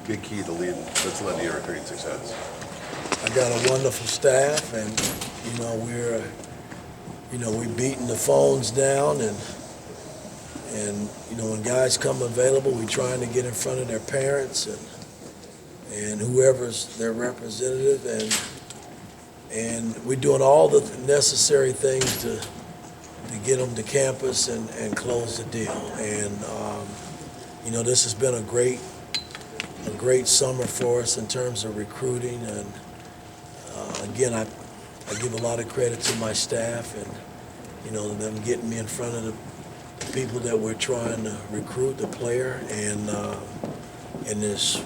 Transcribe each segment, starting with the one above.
big key to lead that's led to your recruiting success? I got a wonderful staff, and we're beating the phones down, and when guys come available, we're trying to get in front of their parents and whoever's their representative, and we're doing all the necessary things to get them to campus and close the deal. And this has been a great summer for us in terms of recruiting. And again, I give a lot of credit to my staff and them getting me in front of the people that we're trying to recruit, the player, and this,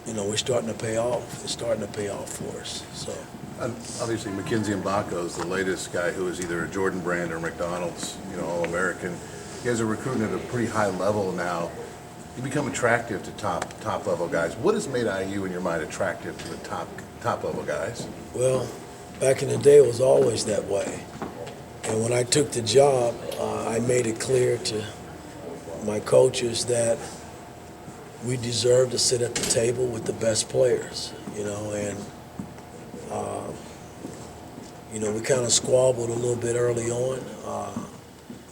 we're starting to pay off. It's starting to pay off for us. So. And obviously, Mackenzie Mbako is the latest guy who is either a Jordan Brand or McDonald's, All-American. You guys are recruiting at a pretty high level now. You become attractive to top level guys. What has made IU in your mind attractive to the top level guys? Well, back in the day, it was always that way. And when I took the job, I made it clear to my coaches that we deserve to sit at the table with the best players, and we kind of squabbled a little bit early on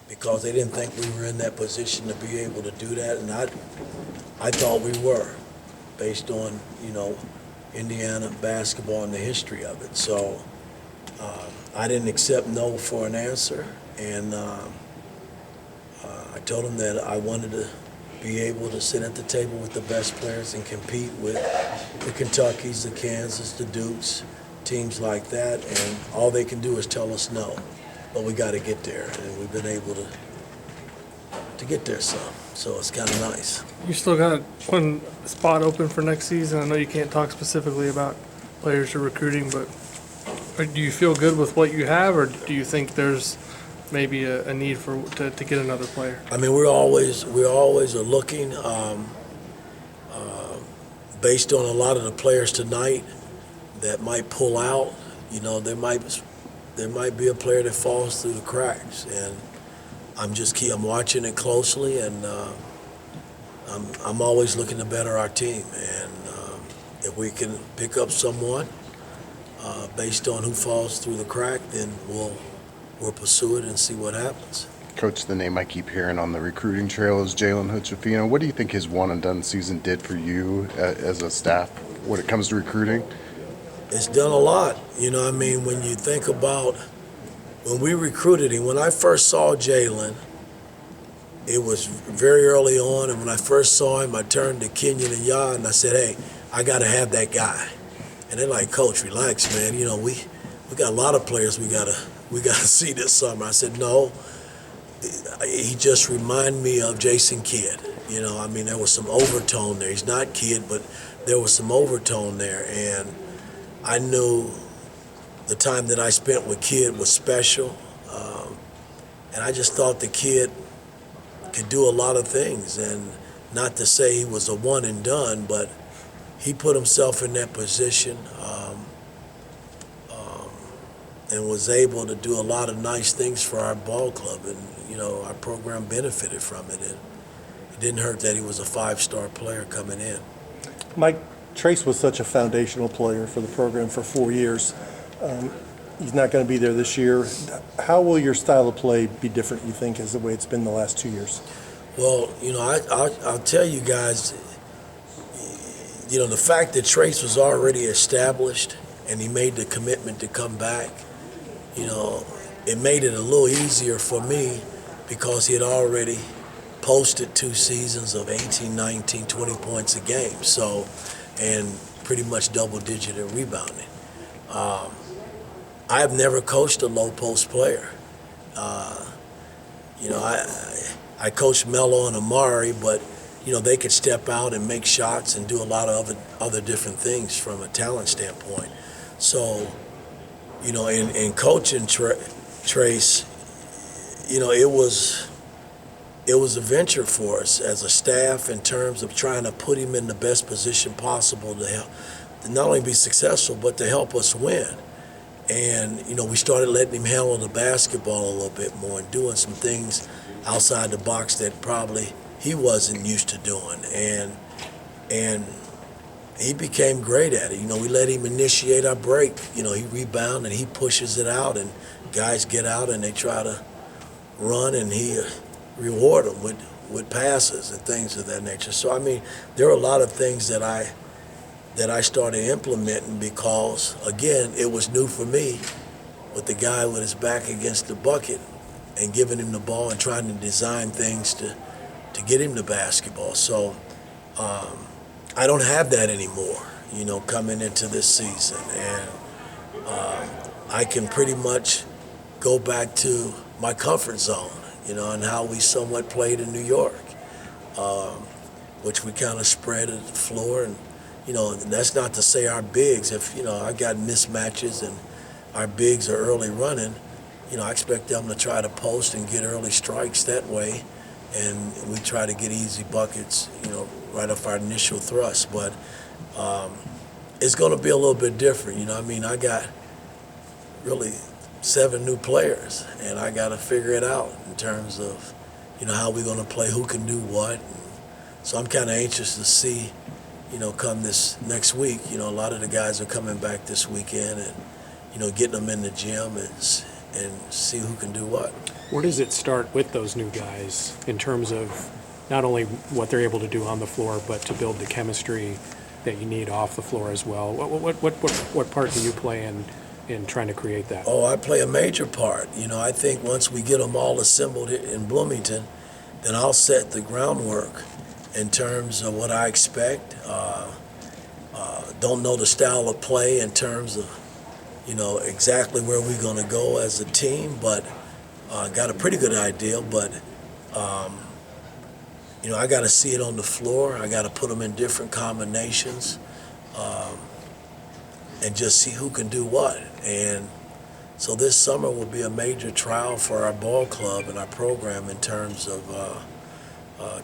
because they didn't think we were in that position to be able to do that, and I thought we were, based on Indiana basketball and the history of it. So I didn't accept no for an answer, and I told them that I wanted to be able to sit at the table with the best players and compete with the Kentuckys, the Kansas, the Dukes, teams like that, and all they can do is tell us no. But we got to get there, and we've been able to get there some. So it's kind of nice. You still got one spot open for next season. I know you can't talk specifically about players you're recruiting, but do you feel good with what you have, or do you think there's maybe a need to get another player? I mean, we always are looking. Based on a lot of the players tonight that might pull out, there might be a player that falls through the cracks, and I'm watching it closely, and I'm always looking to better our team, and if we can pick up someone based on who falls through the crack, then we'll pursue it and see what happens. Coach, the name I keep hearing on the recruiting trail is Jalen Hood-Schifino. What do you think his one-and-done season did for you as a staff when it comes to recruiting? It's done a lot. When you think about when we recruited him, when I first saw Jalen, it was very early on, and when I first saw him, I turned to Kenyon and Yah, and I said, hey, I got to have that guy. And they're like, Coach, relax, man. We got a lot of players we gotta see this summer. I said, no. He just reminded me of Jason Kidd. There was some overtone there. He's not Kidd, but there was some overtone there. And I knew the time that I spent with Kidd was special. And I just thought the kid could do a lot of things. And not to say he was a one and done, but he put himself in that position and was able to do a lot of nice things for our ball club. And, our program benefited from it. And it didn't hurt that he was a five-star player coming in. Mike, Trace was such a foundational player for the program for 4 years. He's not going to be there this year. How will your style of play be different, you think, as the way it's been the last 2 years? Well, I'll tell you guys, the fact that Trace was already established and he made the commitment to come back, it made it a little easier for me because he had already posted 2 seasons of 18, 19, 20 points a game. So, and pretty much double-digit in rebounding. I have never coached a low-post player. I coached Melo and Amari, but they could step out and make shots and do a lot of other different things from a talent standpoint. So, in coaching Trace, it was a venture for us as a staff in terms of trying to put him in the best position possible to help, to not only be successful, but to help us win. And, we started letting him handle the basketball a little bit more and doing some things outside the box that probably he wasn't used to doing. And He became great at it. You know, we let him initiate our break. You know, he rebound and he pushes it out, and guys get out and they try to run, and he reward them with passes and things of that nature. So I mean, there are a lot of things that I started implementing because, again, it was new for me with the guy with his back against the bucket and giving him the ball and trying to design things to get him the basketball. So I don't have that anymore, you know, coming into this season. And I can pretty much go back to my comfort zone, you know, and how we somewhat played in New York, which we kind of spread the floor. And, you know, and that's not to say our bigs, if, you know, I got mismatches and our bigs are early running, you know, I expect them to try to post and get early strikes that way. And we try to get easy buckets, you know, right off our initial thrust. But it's going to be a little bit different. You know, I mean, I got really 7 new players, and I got to figure it out in terms of, you know, how we're going to play, who can do what. So I'm kind of anxious to see, you know, come this next week. You know, a lot of the guys are coming back this weekend, and, you know, getting them in the gym and see who can do what. Where does it start with those new guys in terms of not only what they're able to do on the floor, but to build the chemistry that you need off the floor as well? What part do you play in trying to create that? Oh, I play a major part. You know, I think once we get them all assembled in Bloomington, then I'll set the groundwork in terms of what I expect. Don't know the style of play in terms of, you know, exactly where we're going to go as a team, but got a pretty good idea. But, you know, I got to see it on the floor. I got to put them in different combinations and just see who can do what. And so this summer will be a major trial for our ball club and our program in terms of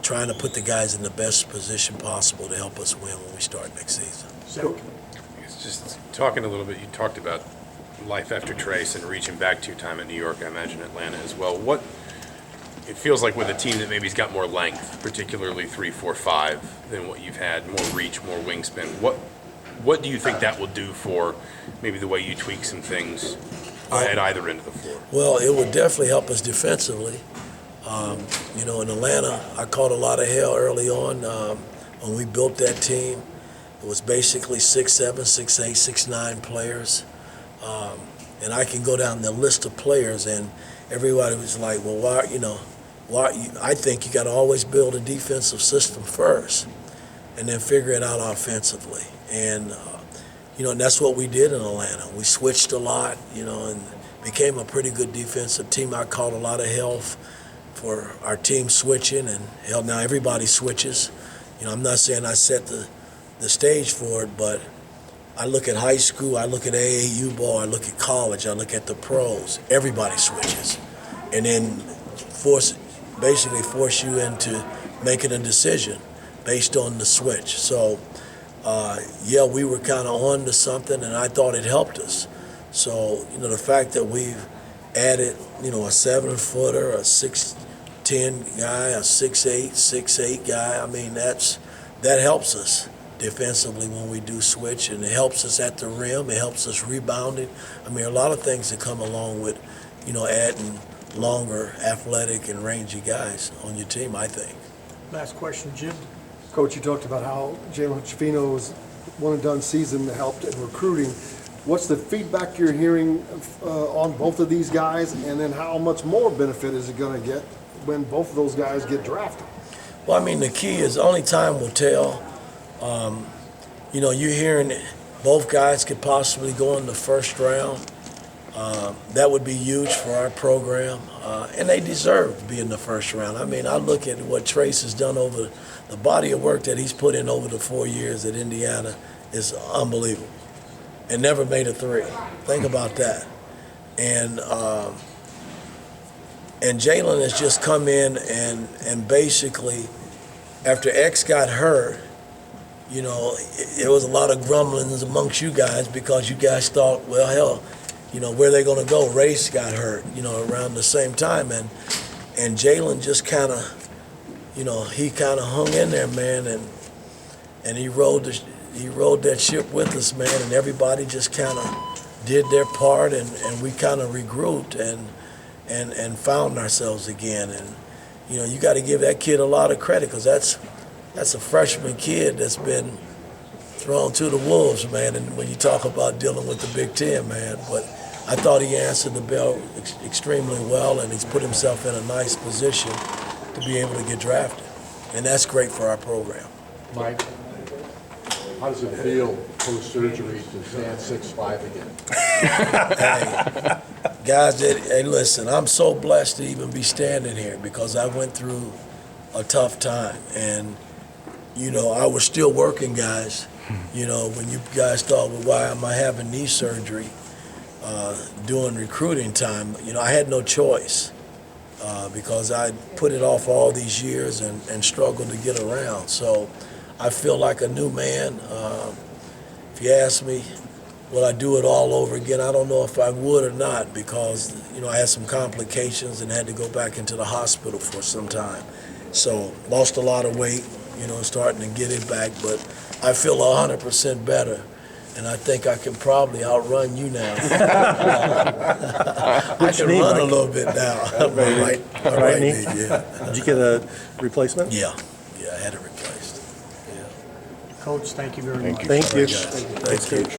trying to put the guys in the best position possible to help us win when we start next season. It's just talking a little bit, you talked about life after Trace and reaching back to your time in New York, I imagine Atlanta as well. What it feels like with a team that maybe's got more length, particularly 3, 4, 5, than what you've had, more reach, more wingspan. What do you think that will do for maybe the way you tweak some things at either end of the floor? Well, it would definitely help us defensively. You know, in Atlanta, I caught a lot of hell early on when we built that team. It was basically 6'7", 6'8", 6'9" players. And I can go down the list of players, and everybody was like, well, I think you got to always build a defensive system first and then figure it out offensively. And, you know, and that's what we did in Atlanta. We switched a lot, you know, and became a pretty good defensive team. I caught a lot of hell for our team switching, and hell, now everybody switches. You know, I'm not saying I set the stage for it, but I look at high school, I look at AAU ball, I look at college, I look at the pros. Everybody switches, and then basically force you into making a decision based on the switch. So, yeah, we were kind of on to something, and I thought it helped us. So, you know, the fact that we've added, you know, a 7-footer, a 6'10" guy, a 6'8", 6'8" guy, I mean, that helps us defensively when we do switch, and it helps us at the rim, it helps us rebounding. I mean, a lot of things that come along with, you know, adding longer, athletic, and rangy guys on your team, I think. Last question, Jim. Coach, you talked about how Jalen Hood-Schifino's one-and-done season helped in recruiting. What's the feedback you're hearing on both of these guys, and then how much more benefit is it going to get when both of those guys get drafted? Well, I mean, the key is only time will tell. You know, you're hearing both guys could possibly go in the first round. That would be huge for our program, and they deserve to be in the first round. I mean, I look at what Trace has done over the body of work that he's put in over the 4 years at Indiana is unbelievable, and never made a 3. Think about that. And Jalen has just come in and basically, after X got hurt, you know, there was a lot of grumblings amongst you guys because you guys thought, well, hell, you know, where are they going to go? Race got hurt, you know, around the same time. And Jalen just kind of, you know, he kind of hung in there, man, and he rode he rode that ship with us, man, and everybody just kind of did their part, and we kind of regrouped and found ourselves again. And you got to give that kid a lot of credit, because that's a freshman kid that's been thrown to the wolves, man. And when you talk about dealing with the Big Ten, man, but I thought he answered the bell extremely well, and he's put himself in a nice position to be able to get drafted, and that's great for our program. Mike, how does it feel post-surgery to stand 6'5" again? Hey, guys, hey, listen, I'm so blessed to even be standing here, because I went through a tough time, and I was still working, guys. When you guys thought, well, why am I having knee surgery during recruiting time? I had no choice, because I put it off all these years and struggled to get around. So I feel like a new man. If you ask me, will I do it all over again? I don't know if I would or not, because I had some complications and had to go back into the hospital for some time. So lost a lot of weight, starting to get it back, but I feel 100% better, and I think I can probably outrun you now. I can run a little bit now. My right knee, yeah. Did you get a replacement? Yeah, I had it replaced. Yeah. Coach, thank you very much. Thank you. Thank you.